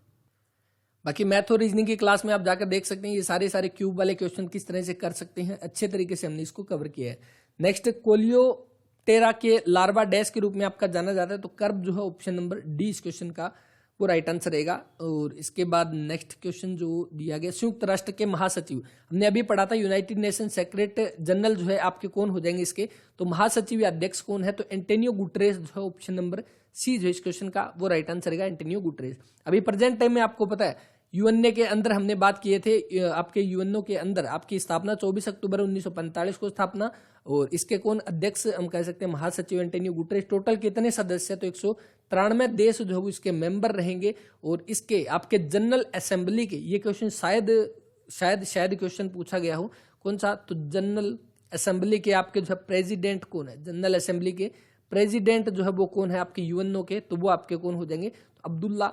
बाकी मैथ और रीजनिंग की क्लास में आप जाकर देख सकते हैं ये सारे क्यूब वाले क्वेश्चन किस तरह से कर सकते हैं, अच्छे तरीके से हमने इसको कवर किया है। नेक्स्ट, कोलियोटेरा के लार्वा डैश के रूप में आपका जाना जाता है, तो कर्व जो है ऑप्शन नंबर डी इस क्वेश्चन का वो राइट आंसर रहेगा। और इसके बाद नेक्स्ट क्वेश्चन जो दिया गया, संयुक्त राष्ट्र के महासचिव, हमने अभी पढ़ा था यूनाइटेड नेशन सेक्रेटरी जनरल जो है आपके कौन हो जाएंगे इसके, तो महासचिव या अध्यक्ष कौन है, तो एंटोनियो गुटरेस जो है ऑप्शन नंबर सी जो इस क्वेश्चन का वो राइट आंसर रहेगा एंटोनियो गुटरेस। अभी प्रेजेंट टाइम में आपको पता है यूएनए के अंदर हमने बात किए थे, आपके यूएनओ के अंदर आपकी स्थापना 24 अक्टूबर 1945 को स्थापना, और इसके कौन अध्यक्ष हम कह सकते हैं महासचिव एंटोनियो गुटरेस। टोटल कितने सदस्य, तो 193 देश जो है इसके मेंबर रहेंगे, और इसके आपके जनरल असेंबली के, ये क्वेश्चन शायद क्वेश्चन पूछा गया हो कौन सा, तो जनरल असेंबली के आपके जो है प्रेसिडेंट कौन है, जनरल असेंबली के प्रेसिडेंट जो है वो कौन है आपके यूएनओ के, तो वो आपके कौन हो जाएंगे, तो अब्दुल्ला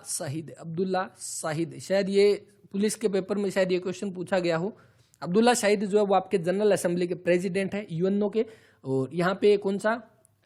शाहिद। शायद ये पुलिस के पेपर में शायद ये क्वेश्चन पूछा गया हो। अब्दुल्ला शाहिद जो है वो आपके जनरल असेंबली के प्रेसिडेंट है यूएनओ के, और यहाँ पे कौन सा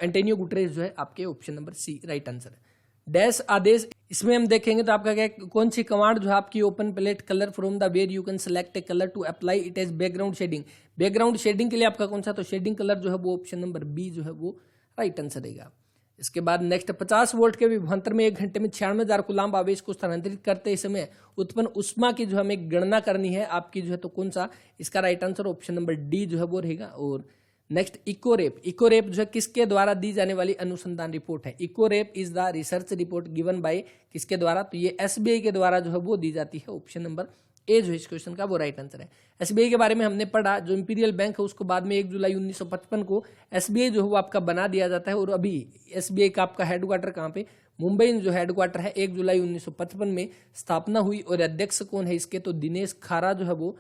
एंटोनियो गुटरेस जो है आपके option number C right answer है। डैश आदेश, इसमें हम देखेंगे तो आपका क्या, कौन सी कमांड जो है आपकी open palette colour from the where you can select a colour to apply it as background shading, background shading के लिए आपका कौन सा, तो शेडिंग कलर जो है वो ऑप्शन नंबर बी जो है वो राइट आंसर रहेगा। इसके बाद नेक्स्ट, 50 वोल्ट के विभवांतर में 1 घंटे में 96,000 कूलाम्ब आवेश को स्थानांतरित करते समय उत्पन्न उष्मा की जो हमें गणना करनी है आपकी जो है, तो कौन सा, इसका right answer option number D जो है वो रहेगा। और नेक्स्ट, इकोरेप जो है किसके द्वारा दी जाने वाली अनुसंधान रिपोर्ट है, Ecowrap is the research report given by किसके द्वारा, तो ये एसबीआई के द्वारा जो है वो दी जाती है, ऑप्शन नंबर ए जो इस क्वेश्चन का वो राइट आंसर है। एसबीआई के बारे में हमने पढ़ा, जो इंपीरियल बैंक है उसको बाद में 1 जुलाई 1955 को एसबीआई जो है वो आपका बना दिया जाता है, और अभी एसबीआई का आपका हेडक्वार्टर कहाँ पे, मुंबई में जो हेडक्वार्टर है 1 जुलाई 1955 में स्थापना हुई, और अध्यक्ष कौन है इसके, तो दिनेश खारा जो है वो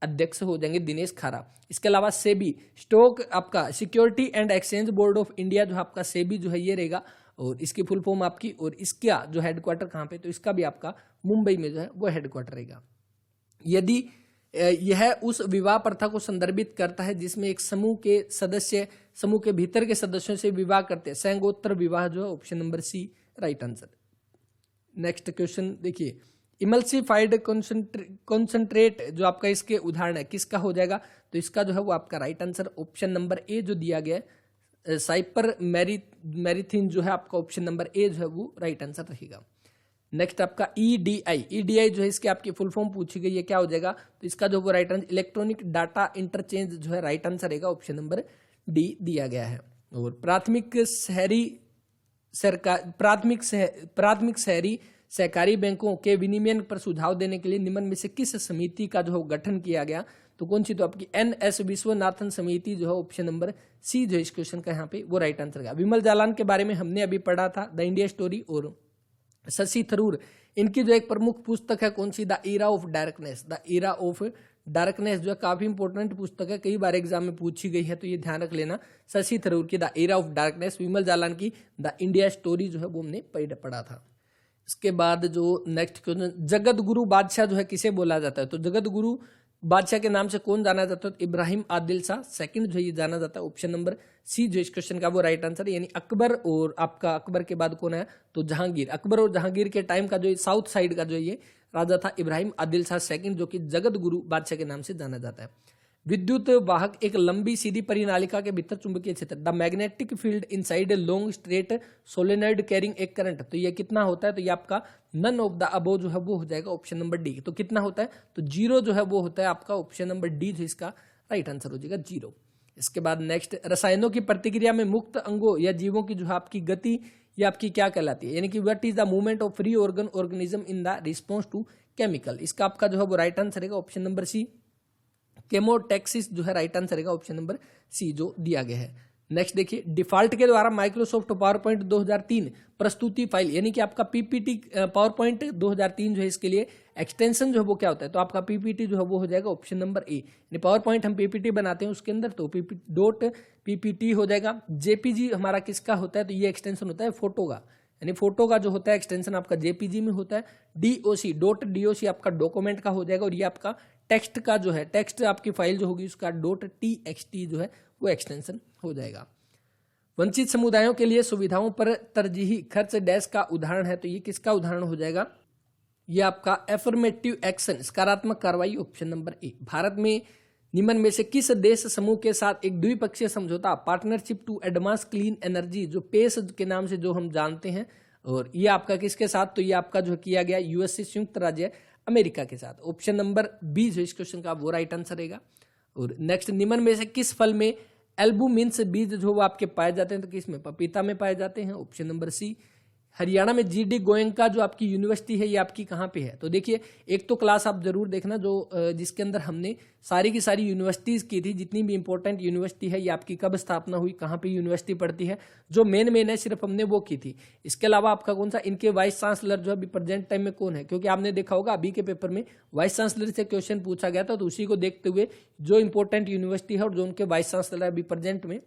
अध्यक्ष हो जाएंगे, दिनेश खारा। इसके अलावा सेबी, स्टॉक आपका security and exchange board of India जो आपका सेबी जो है ये रहेगा, और इसकी फुल फॉर्म आपकी, और इसका जो हेडक्वार्टर कहाँ पे, तो इसका भी आपका मुंबई में जो है वो हेडक्वार्टर रहेगा। यदि यह उस विवाह प्रथा को संदर्भित करता है जिसमें एक समूह के भीतर के सदस्यों से विवाह करते हैं, संगोत्र विवाह जो है option number C right answer. Next question देखिए, इमल्सिफाइड कॉन्सेंट्रेट जो आपका इसके उदाहरण है किसका हो जाएगा, तो इसका जो है वो आपका राइट आंसर ऑप्शन नंबर ए जो दिया गया है, साइपर मैरिथिन जो है आपका ऑप्शन नंबर ए जो है वो राइट आंसर रहेगा। नेक्स्ट आपका ईडीआई, ईडीआई जो है इसकी आपकी फुल फॉर्म पूछी गई है, क्या हो जाएगा? तो इसका जो वो right answer electronic data interchange जो है राइट आंसर रहेगा, ऑप्शन नंबर डी दिया गया है। और प्राथमिक शहरी सहकारी बैंकों के विनियमन पर सुझाव देने के लिए निम्न में से किस समिति का जो गठन किया गया? तो कौन सी? तो आपकी NS विश्वनाथन समिति जो है, ऑप्शन नंबर सी जो इस क्वेश्चन का यहाँ पे वो राइट आंसर है। विमल जालान के बारे में हमने अभी पढ़ा था, द इंडिया स्टोरी। और शशि थरूर, इनकी जो एक प्रमुख पुस्तक है कौन सी? The era of darkness. The era of darkness जो है काफी इंपॉर्टेंट पुस्तक है, कई बार एग्जाम में पूछी गई है, तो ये ध्यान रख लेना। शशि थरूर की द एरा ऑफ डार्कनेस, विमल जालान की द इंडिया स्टोरी जो है वो हमने पढ़ा था। इसके बाद जो नेक्स्ट क्वेश्चन, जगत गुरु बादशाह जो है किसे बोला जाता है? तो जगत गुरु बादशाह के नाम से कौन जाना जाता है? तो इब्राहिम आदिल शाह सेकंड जो ये जाना जाता है, ऑप्शन नंबर सी जो इस क्वेश्चन का वो राइट आंसर है। यानी अकबर, और आपका अकबर के बाद कौन है? तो जहांगीर। अकबर और जहांगीर के टाइम का जो साउथ साइड का जो ये राजा था इब्राहिम आदिल शाह सेकंड, जो कि जगत गुरु बादशाह के नाम से जाना जाता है। विद्युत वाहक एक लंबी सीधी परिनालिका के भीतर चुंबकीय क्षेत्र, the magnetic field inside a long straight solenoid carrying a current, तो ये कितना होता है? तो ये आपका नन ऑफ द अबो जो है वो हो जाएगा, ऑप्शन नंबर डी। तो कितना होता है? तो 0 जो है वो होता है आपका, ऑप्शन नंबर डी जो इसका राइट आंसर हो जाएगा 0। इसके बाद नेक्स्ट, रसायनों की प्रतिक्रिया में मुक्त अंगों या जीवों की जो है आपकी गति ये आपकी क्या कहलाती है? यानी कि what is the movement of free organism in the response to chemical, इसका आपका जो है वो राइट आंसर रहेगा, ऑप्शन नंबर सी। केमोटैक्सिस जो है राइट आंसर रहेगा, ऑप्शन नंबर सी जो दिया गया है। नेक्स्ट देखिए, डिफॉल्ट के द्वारा माइक्रोसॉफ्ट पावर पॉइंट 2003 प्रस्तुति फाइल, यानी कि आपका पीपीटी पावर पॉइंट 2003 जो है इसके लिए एक्सटेंशन जो है वो क्या होता है? तो आपका पीपीटी जो है वो हो जाएगा, ऑप्शन नंबर ए। यानी पावर पॉइंट हम पीपीटी बनाते हैं उसके अंदर, तो ppt हो जाएगा। जेपीजी हमारा किसका होता है? तो ये एक्सटेंशन होता है फोटो का, यानी फोटो का जो होता है एक्सटेंशन आपका जेपीजी में होता है। डॉट आपका डॉक्यूमेंट का हो जाएगा, और ये आपका टेक्स्ट का जो है, टेक्स्ट आपकी फाइल जो होगी उसका .txt जो है वो एक्सटेंशन हो जाएगा। वंचित समुदायों के लिए सुविधाओं पर तरजीही खर्च डैश का उदाहरण है, तो ये किसका उदाहरण हो जाएगा? ये आपका एफर्मेटिव एक्शन, सकारात्मक कार्रवाई, ऑप्शन नंबर ए। भारत में निम्न में से किस देश समूह के साथ एक द्विपक्षीय समझौता partnership to advance clean energy, जो पेस के नाम से जो हम जानते हैं, और ये आपका किसके साथ? तो ये आपका जो किया गया यूएस से, संयुक्त राज्य अमेरिका के साथ, ऑप्शन नंबर बी जो इस क्वेश्चन का वो राइट आंसर रहेगा। और नेक्स्ट, निम्न में से किस फल में एल्बुमिन्स बीज जो वो आपके पाए जाते हैं? तो किसमें? पपीता में पाए जाते हैं, ऑप्शन नंबर सी। हरियाणा में जीडी गोयनका जो आपकी यूनिवर्सिटी है ये आपकी कहाँ पे है? तो देखिए, एक तो क्लास आप जरूर देखना जो जिसके अंदर हमने सारी की सारी यूनिवर्सिटीज की थी, जितनी भी इंपॉर्टेंट यूनिवर्सिटी है ये आपकी कब स्थापना हुई, कहाँ पे यूनिवर्सिटी पढ़ती है, जो मेन है सिर्फ हमने वो की थी। इसके अलावा आपका कौन सा, इनके वाइस चांसलर जो अभी प्रेजेंट टाइम में कौन है? क्योंकि आपने देखा होगा अभी के पेपर में वाइस चांसलर से क्वेश्चन पूछा गया था, तो उसी को देखते हुए जो इंपॉर्टेंट यूनिवर्सिटी है और जो उनके वाइस चांसलर है अभी प्रेजेंट में,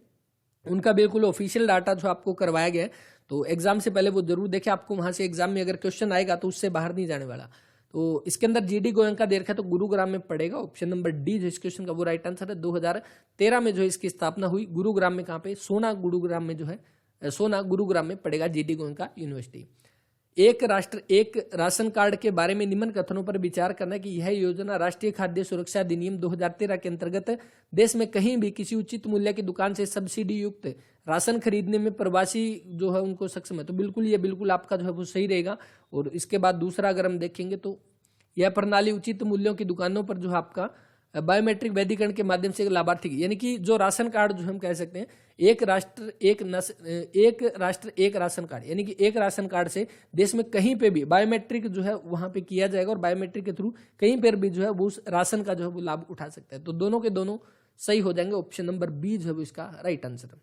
उनका बिल्कुल ऑफिशियल डाटा जो आपको करवाया गया है, तो एग्जाम से पहले वो जरूर देखें। आपको वहां से एग्जाम में अगर क्वेश्चन आएगा तो उससे बाहर नहीं जाने वाला। तो इसके अंदर जीडी गोयनका दे रखा है, तो गुरुग्राम में पड़ेगा, ऑप्शन नंबर डी जो इस क्वेश्चन का वो राइट आंसर है। 2013 में जो इसकी स्थापना हुई गुरुग्राम में, कहाँ पे? सोना गुरुग्राम में जो है, सोना गुरुग्राम में पड़ेगा जीडी गोयनका यूनिवर्सिटी। एक राष्ट्र एक राशन कार्ड के बारे में निम्न कथनों पर विचार करना कि यह योजना राष्ट्रीय खाद्य सुरक्षा अधिनियम 2013 के अंतर्गत देश में कहीं भी किसी उचित मूल्य की दुकान से सब्सिडी युक्त राशन खरीदने में प्रवासी जो है उनको सक्षम है, तो बिल्कुल ये बिल्कुल आपका जो है वो सही रहेगा। और इसके बाद दूसरा अगर हम देखेंगे तो यह प्रणाली उचित मूल्यों की दुकानों पर जो है आपका बायोमेट्रिक वैधीकरण के माध्यम से लाभार्थी, यानी कि जो राशन कार्ड जो हम कह सकते हैं, एक राष्ट्र एक राशन कार्ड, यानी कि एक राशन कार्ड से देश में कहीं पे भी बायोमेट्रिक जो है वहां पे किया जाएगा, और बायोमेट्रिक के थ्रू कहीं पर भी जो है वो उस राशन का जो है वो लाभ उठा सकता है। तो दोनों के दोनों सही हो जाएंगे, ऑप्शन नंबर बी जो है वो इसका राइट आंसर है।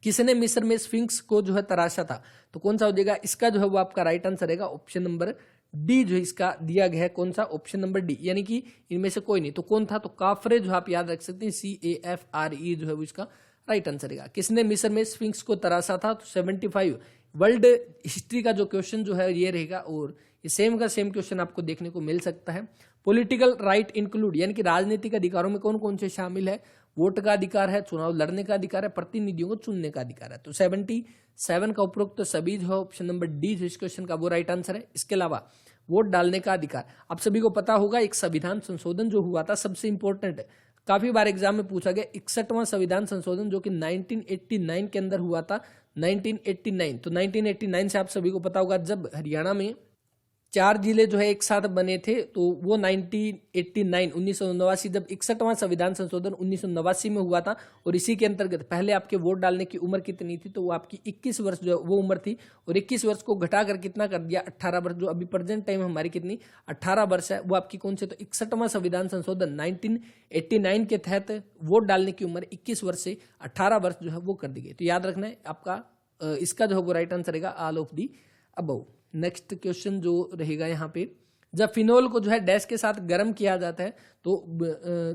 किसने मिस्र में स्फिंक्स को जो है तराशा था? तो कौन सा हो जाएगा? इसका जो है वो आपका राइट आंसर रहेगा, ऑप्शन नंबर डी जो इसका दिया गया है, कौन सा? ऑप्शन नंबर डी, यानी कि इनमें से कोई नहीं। तो कौन था? तो काफरे जो आप याद रख सकते हैं, CAFRE जो है वो इसका राइट आंसर रहेगा। किसने मिस्र में स्फिंक्स को तराशा था? तो 75 वर्ल्ड हिस्ट्री का जो क्वेश्चन जो है ये रहेगा, और ये सेम का सेम क्वेश्चन आपको देखने को मिल सकता है। पॉलिटिकल राइट इंक्लूड, यानी कि राजनीतिक अधिकारों में कौन कौन से शामिल है? वोट का अधिकार है, चुनाव लड़ने का अधिकार है, प्रतिनिधियों को चुनने का अधिकार है। तो 77 का उपरोक्त तो सभी जो है ऑप्शन नंबर डी जो इस क्वेश्चन का वो राइट आंसर है। इसके अलावा वोट डालने का अधिकार, आप सभी को पता होगा एक संविधान संशोधन जो हुआ था, सबसे इंपॉर्टेंट काफी बार एग्जाम में पूछा गया, 61वां संविधान संशोधन जो कि 1989 के अंदर हुआ था, 1989। तो 1989 से आप सभी को पता होगा जब हरियाणा में 4 जिले जो है एक साथ बने थे, तो वो 1989 जब 61वां संविधान संशोधन 1989 में हुआ था, और इसी के अंतर्गत पहले आपके वोट डालने की उम्र कितनी थी, तो वो आपकी 21 वर्ष जो वो उम्र थी, और 21 वर्ष को घटाकर कितना कर दिया 18 वर्ष, जो अभी प्रेजेंट टाइम हमारी कितनी 18 वर्ष है, वो आपकी कौन से, तो 61वां संविधान संशोधन 1989 के तहत वोट डालने की उम्र 21 वर्ष से 18 वर्ष जो है वो कर दी गई। तो याद रखना है आपका इसका जो है वो राइट आंसर रहेगा all of the above. Next question जो रहेगा यहाँ पे, जब फिनोल को जो है डैश के साथ गर्म किया जाता है, तो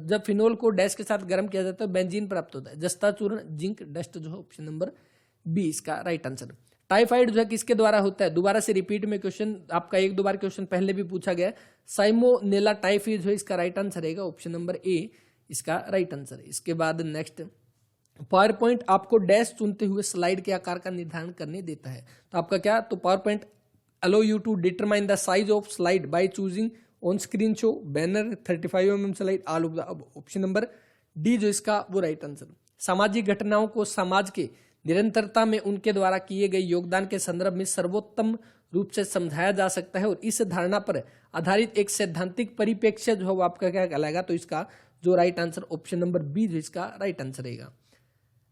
जब फिनोल को डैश के साथ गर्म किया जाता है तो बेंजीन प्राप्त होता है, जस्ता चूर्ण, जिंक डस्ट, जो है ऑप्शन नंबर बी इसका राइट आंसर। टाइफाइड जो है किसके द्वारा होता है, दोबारा से रिपीट में क्वेश्चन आपका एक दो बार क्वेश्चन पहले भी पूछा गया है, साइमोनेला टाइफी जो है इसका राइट आंसर रहेगा ऑप्शन नंबर ए इसका राइट आंसर है। इसके बाद नेक्स्ट, पावर पॉइंट आपको डैश चुनते हुए स्लाइड के आकार का निर्धारण करने देता है, तो आपका क्या, तो power point allow you to determine the size of slide by choosing on screen show, banner, 35 mm slide, all of the above। Option number D जो इसका वो राइट आंसर। सामाजिक घटनाओं को समाज के निरंतरता में उनके द्वारा किए गए योगदान के संदर्भ में सर्वोत्तम रूप से समझाया जा सकता है, और इस धारणा पर आधारित एक सैद्धांतिक परिप्रेक्ष्य जो है वो आपका क्या कहलाएगा, तो इसका जो right answer option number B जो इसका राइट आंसर रहेगा।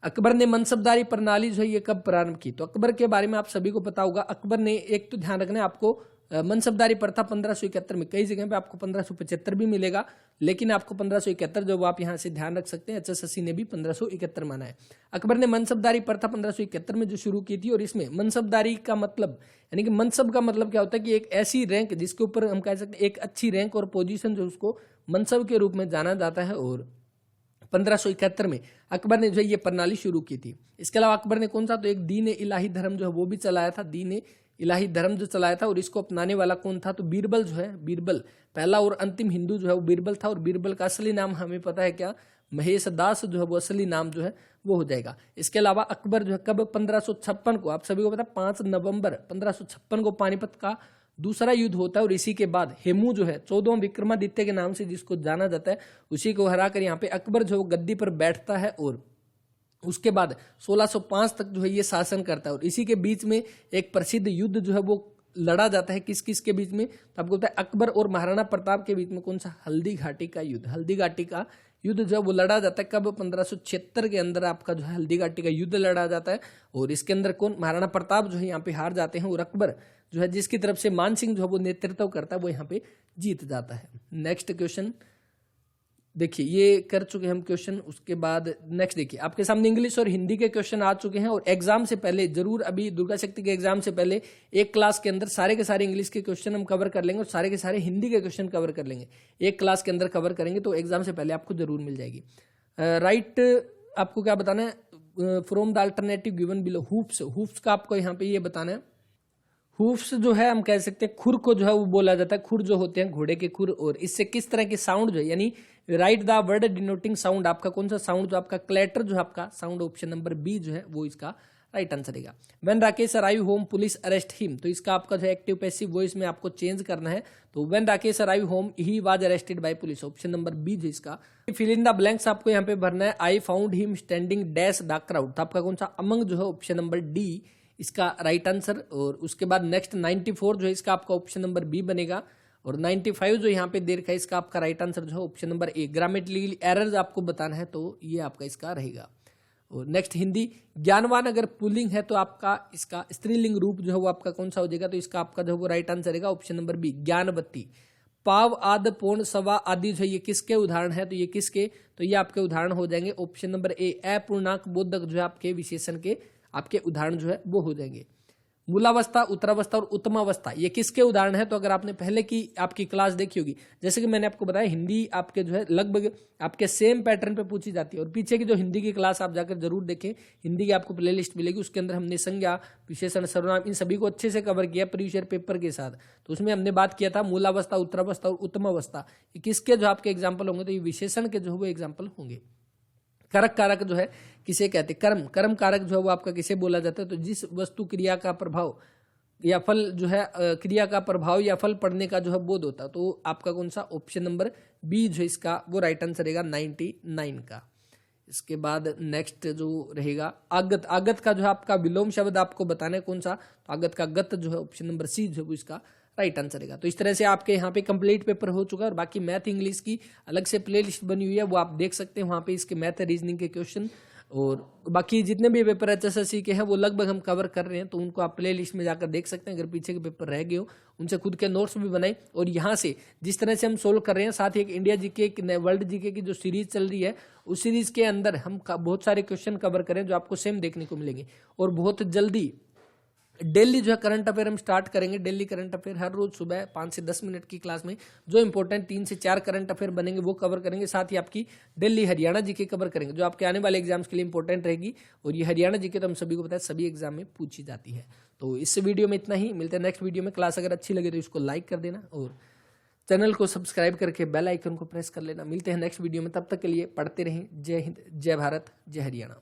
अकबर ने मनसबदारी प्रणाली जो है ये कब प्रारंभ की, तो अकबर के बारे में आप सभी को पता होगा। अकबर ने, एक तो ध्यान रखना है आपको, मनसबदारी प्रथा 1571 में, कई जगह पे आपको 1575 भी मिलेगा, लेकिन आपको 1571 जो आप यहाँ से ध्यान रख सकते हैं, HSSC ने भी 1571 माना है। अकबर ने मनसबदारी प्रथा 1571 में जो शुरू की थी, और इसमें मनसबदारी का मतलब, यानी कि मनसब का मतलब क्या होता है कि एक ऐसी रैंक जिसके ऊपर हम कह सकते हैं एक अच्छी रैंक और पोजीशन, जो उसको मनसब के रूप में जाना जाता है, और 1571 में अकबर ने जो है ये प्रणाली शुरू की थी। इसके अलावा अकबर ने कौन सा, तो एक दीन इलाही धर्म जो है वो भी चलाया था, दीन इलाही धर्म जो चलाया था, और इसको अपनाने वाला कौन था, तो बीरबल जो है, बीरबल पहला और अंतिम हिंदू जो है वो बीरबल था, और बीरबल का असली नाम हमें पता है क्या, महेश दास जो है वो असली नाम जो है वो हो जाएगा। इसके अलावा अकबर जो है कब, 1556 को, आप सभी को पता, 5 नवंबर 1556 को पानीपत का दूसरा युद्ध होता है, और इसी के बाद हेमू जो है 14वां विक्रमादित्य के नाम से जिसको जाना जाता है, उसी को हराकर यहाँ पे अकबर जो गद्दी पर बैठता है, और उसके बाद 1605 तक जो है ये शासन करता है। और इसी के बीच में एक प्रसिद्ध युद्ध जो है वो लड़ा जाता है, किस किस के बीच में, तो आपको पता है अकबर और महाराणा प्रताप के बीच में कौन सा, हल्दी घाटी का युद्ध, हल्दी घाटी का युद्ध जो है वो लड़ा जाता है कब, 1576 के अंदर आपका जो है हल्दी घाटी का युद्ध लड़ा जाता है, और इसके अंदर कौन, महाराणा प्रताप जो है यहाँ पे हार जाते हैं, और अकबर जो है जिसकी तरफ से मान सिंह जो है वो नेतृत्व करता है, वो यहाँ पे जीत जाता है। नेक्स्ट क्वेश्चन देखिए, ये कर चुके हैं हम क्वेश्चन। उसके बाद नेक्स्ट देखिए, आपके सामने इंग्लिश और हिंदी के क्वेश्चन आ चुके हैं, और एग्जाम से पहले जरूर, अभी दुर्गा शक्ति के एग्जाम से पहले एक क्लास के अंदर सारे के सारे इंग्लिश के क्वेश्चन हम कवर कर लेंगे, और सारे के सारे हिंदी के क्वेश्चन कवर कर लेंगे, एक क्लास के अंदर कवर करेंगे, तो एग्जाम से पहले आपको जरूर मिल जाएगी। राइट आपको क्या बताना है, from the alternative given below, हुफ्स, हुफ्स का आपको यहाँ पे ये बताना है। हुफ्स जो है हम कह सकते हैं खुर को जो है वो बोला जाता है, खुर जो होते हैं घोड़े के खुर, और इससे किस तरह की साउंड जो है, यानी right the word denoting sound, आपका कौन सा साउंड, जो आपका क्लैटर जो है आपका साउंड, ऑप्शन नंबर बी जो है वो इसका राइट आंसर रहेगा। When Rakesh arrive home police arrest him, तो इसका आपका जो एक्टिव पैसिव वॉइस में आपको चेंज करना है, तो when Rakesh arrive home he was arrested by police, option number B जो इसका। फिल इन द ब्लैंक्स आपको यहाँ पे भरना है, I found him standing dash the crowd, तो आपका कौन सा अमंग जो है ऑप्शन नंबर डी इसका राइट आंसर। और उसके बाद नेक्स्ट 94 जो है इसका आपका ऑप्शन नंबर बी बनेगा, और 95 जो यहाँ पे दे रखा है इसका आपका राइट आंसर जो है ऑप्शन नंबर ए। ग्रामेटिकली एरर्स आपको बताना है, तो ये आपका इसका रहेगा। और नेक्स्ट हिंदी, ज्ञानवान अगर पुल्लिंग है तो आपका इसका स्त्रीलिंग रूप जो है वो आपका कौन सा हो जाएगा, तो इसका आपका जो है वो राइट आंसर रहेगा ऑप्शन नंबर बी ज्ञानवती। पाव, आद, पूर्ण, सवा आदि जो है ये किसके उदाहरण है, तो ये किसके, तो ये आपके उदाहरण हो जाएंगे ऑप्शन नंबर ए अपूर्णांक बोधक जो है आपके विशेषण के आपके उदाहरण जो है वो हो जाएंगे। मूलावस्था, उत्तरावस्था और उत्तमावस्था ये किसके उदाहरण है, तो अगर आपने पहले की आपकी क्लास देखी होगी, जैसे कि मैंने आपको बताया हिंदी आपके जो है लगभग आपके सेम पैटर्न पे पूछी जाती है, और पीछे की जो हिंदी की क्लास आप जाकर जरूर देखें, हिंदी की आपको प्लेलिस्ट मिलेगी, उसके अंदर हमने संज्ञा, विशेषण, सर्वनाम इन सभी को अच्छे से कवर किया प्रीवियस ईयर पेपर के साथ। तो उसमें हमने बात किया था मूलावस्था, उत्तरावस्था और उत्तमावस्था ये किसके जो आपके एग्जाम्पल होंगे, तो ये विशेषण के जो है वो एग्जाम्पल होंगे। करक कारक जो है किसे कहते हैं, कर्म, कर्म कारक जो है वो आपका किसे बोला जाता है, तो जिस वस्तु क्रिया का प्रभाव या फल जो है क्रिया का प्रभाव या फल पड़ने का जो है बोध होता है, तो आपका कौन सा ऑप्शन नंबर बी जो इसका वो राइट आंसर रहेगा 99 का। इसके बाद नेक्स्ट जो रहेगा आगत, आगत का जो है आपका विलोम शब्द आपको बताना है कौन सा, तो आगत का गत जो है ऑप्शन नंबर सी जो है वो इसका राइट आंसर रहेगा। तो इस तरह से आपके यहाँ पे कंप्लीट पेपर हो चुका है। और बाकी मैथ इंग्लिश की अलग से प्ले लिस्ट बनी हुई है, वो आप देख सकते हैं वहाँ पे इसके मैथ रीजनिंग के क्वेश्चन। और बाकी जितने भी पेपर HSSC के हैं वो लगभग हम कवर कर रहे हैं, तो उनको आप प्ले लिस्ट में जाकर देख सकते हैं। अगर पीछे के पेपर रह गए हो उनसे खुद के नोट्स भी बनाए, और यहाँ से जिस तरह से हम सोल्व कर रहे हैं, साथ ही एक इंडिया जीके, एक वर्ल्ड जीके की जो सीरीज चल रही है, उस सीरीज के अंदर हम बहुत सारे क्वेश्चन कवर करें जो आपको सेम देखने को मिलेंगे। और बहुत जल्दी डेली जो है करंट अफेयर हम स्टार्ट करेंगे। डेली करंट अफेयर हर रोज सुबह 5 से 10 मिनट की क्लास में जो इंपॉर्टेंट 3 से 4 करंट अफेयर बनेंगे वो कवर करेंगे। साथ ही आपकी डेली हरियाणा जीके कवर करेंगे जो आपके आने वाले एग्जाम्स के लिए इंपॉर्टेंट रहेगी। और ये हरियाणा जीके तो हम सभी को पता है सभी एग्जाम में पूछी जाती है। तो इस वीडियो में इतना ही, मिलते हैं नेक्स्ट वीडियो में। क्लास अगर अच्छी लगे तो इसको लाइक कर देना और चैनल को सब्सक्राइब करके बेल आइकन को प्रेस कर लेना। मिलते हैं नेक्स्ट वीडियो में, तब तक के लिए पढ़ते रहें। जय हिंद, जय भारत, जय हरियाणा।